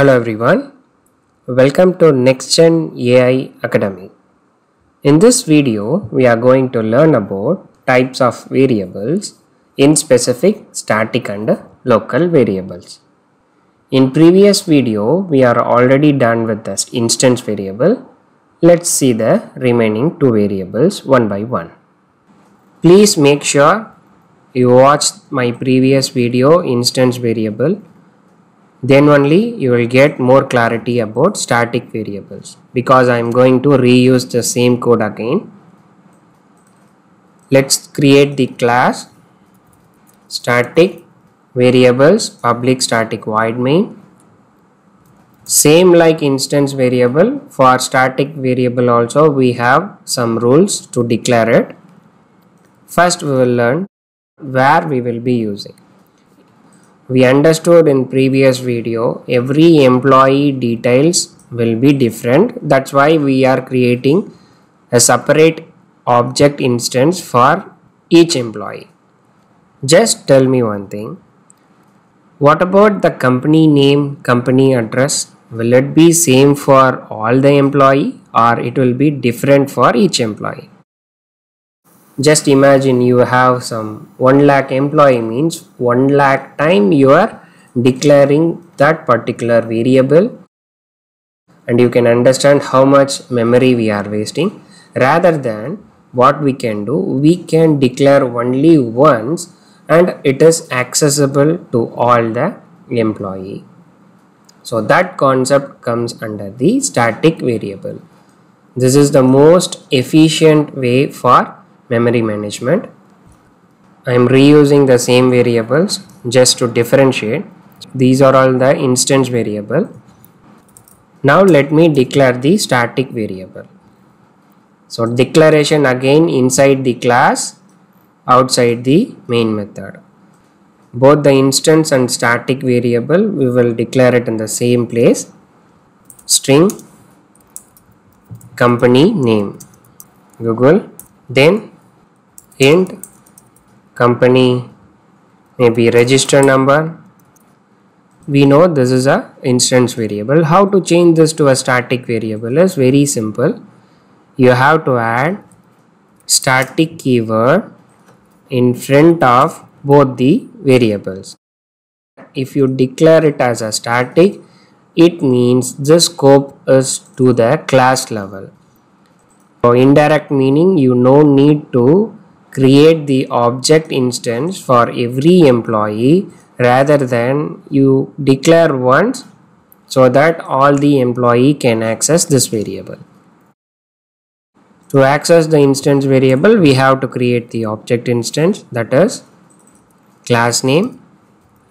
Hello everyone, welcome to NextGen AI Academy. In this video, we are going to learn about types of variables, in specific static and local variables. In previous video, we are already done with the instance variable. Let's see the remaining two variables one by one. Please make sure you watched my previous video instance variable. Then only you will get more clarity about static variables, because I am going to reuse the same code again. Let's create the class static variables public static void main. Same like instance variable, for static variable also we have some rules to declare it. First we will learn where we will be using. We understood in previous video every employee details will be different. That's why we are creating a separate object instance for each employee. Just tell me one thing. What about the company name, company address? Will it be same for all the employee or it will be different for each employee? Just imagine you have some 1 lakh employee, means 1 lakh time you are declaring that particular variable, and you can understand how much memory we are wasting. Rather than what we can do, we can declare only once and it is accessible to all the employee. So that concept comes under the static variable. This is the most efficient way for memory management. I am reusing the same variables just to differentiate. These are all the instance variable. Now let me declare the static variable. So declaration again inside the class, outside the main method. Both the instance and static variable we will declare it in the same place. String company name Google, then int company maybe register number. We know this is a instance variable. How to change this to a static variable is very simple. You have to add static keyword in front of both the variables. If you declare it as a static, it means the scope is to the class level. So indirect meaning you no need to create the object instance for every employee, rather than you declare once so that all the employee can access this variable. To access the instance variable, we have to create the object instance, that is class name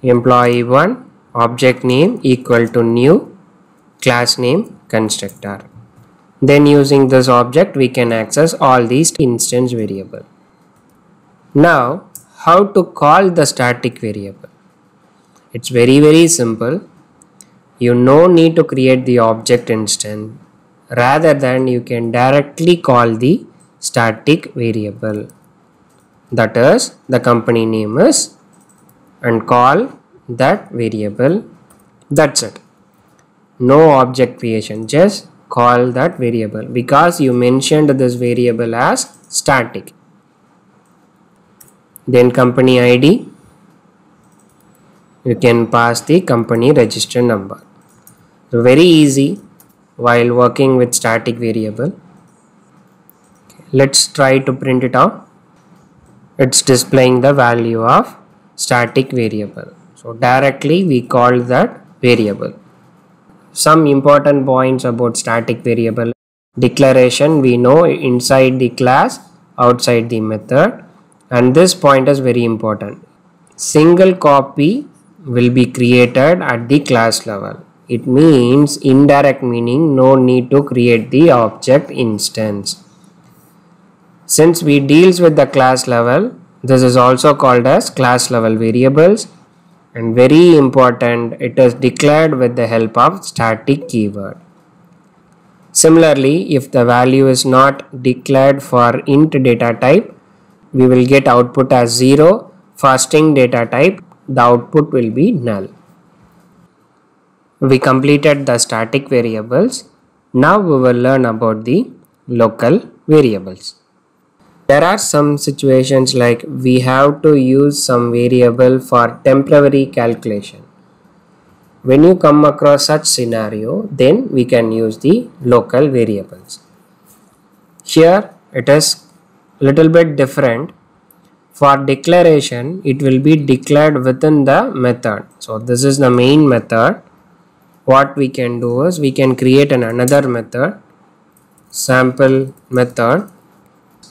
employee1 object name equal to new class name constructor. Then using this object we can access all these instance variable. Now how to call the static variable? It's very simple. You no need to create the object instance, rather than you can directly call the static variable, that is the company name is, and call that variable. That's it. No object creation, just call that variable because you mentioned this variable as static. Then company ID, you can pass the company register number. So very easy while working with static variable. Let's try to print it out. It's displaying the value of static variable. So directly we call that variable. Some important points about static variable. Declaration, we know inside the class, outside the method, and this point is very important. Single copy will be created at the class level. It means indirect meaning no need to create the object instance. Since we deals with the class level, this is also called as class level variables, and very important, it is declared with the help of static keyword. Similarly, if the value is not declared for int data type, we will get output as 0. For string data type, the output will be null. We completed the static variables. Now we will learn about the local variables. There are some situations like we have to use some variable for temporary calculation. When you come across such scenario, then we can use the local variables. Here it is little bit different. For declaration, it will be declared within the method. So this is the main method. What we can do is we can create another method, sample method.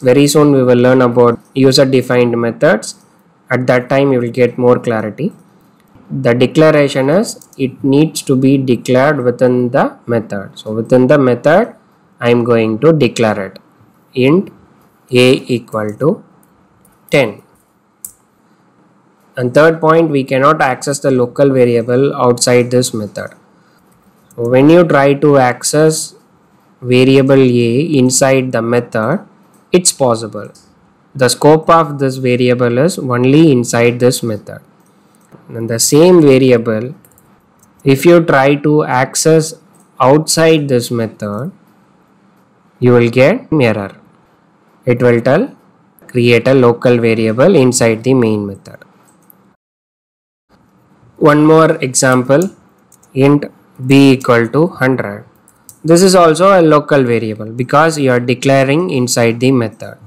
Very soon we will learn about user defined methods. At that time you will get more clarity. The declaration is it needs to be declared within the method. So within the method I am going to declare it. Int a equal to 10. And third point, we cannot access the local variable outside this method. So when you try to access variable a inside the method, it's possible. The scope of this variable is only inside this method. And the same variable, if you try to access outside this method, you will get error. It will tell create a local variable inside the main method. One more example, int b equal to 100. This is also a local variable because you are declaring inside the method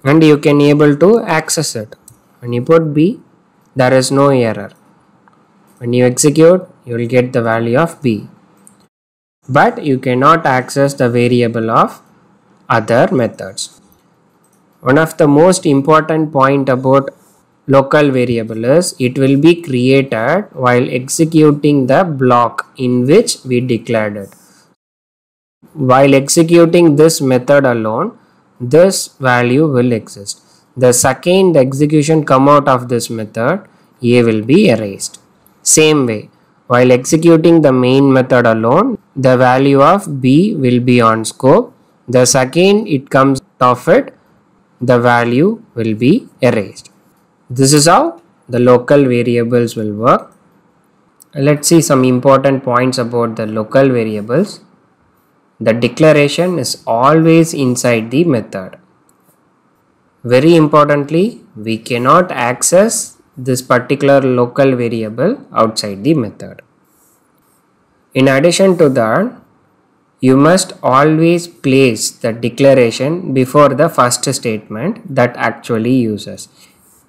and you can able to access it. When you put b, there is no error. When you execute, you will get the value of b. But you cannot access the variable of other methods. One of the most important point about local variable is it will be created while executing the block in which we declared it. While executing this method alone, this value will exist. The second the execution come out of this method, a will be erased. Same way, while executing the main method alone, the value of b will be on scope. The second it comes out of it, the value will be erased. This is how the local variables will work. Let's see some important points about the local variables. The declaration is always inside the method. Very importantly, we cannot access this particular local variable outside the method. In addition to that, you must always place the declaration before the first statement that actually uses.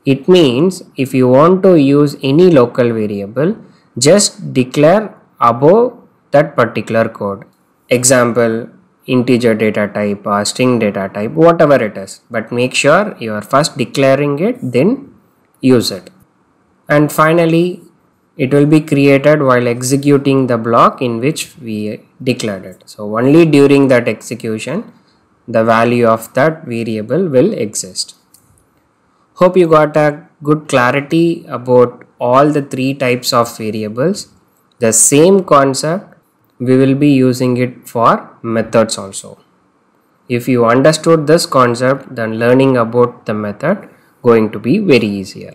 It means if you want to use any local variable, just declare above that particular code. Example, integer data type or string data type, whatever it is. But make sure you are first declaring it, then use it. And finally, it will be created while executing the block in which we declared it. So only during that execution, the value of that variable will exist. Hope you got a good clarity about all the three types of variables. The same concept, we will be using it for methods also. If you understood this concept, then learning about the method going to be very easier.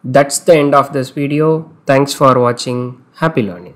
That's the end of this video. Thanks for watching. Happy learning.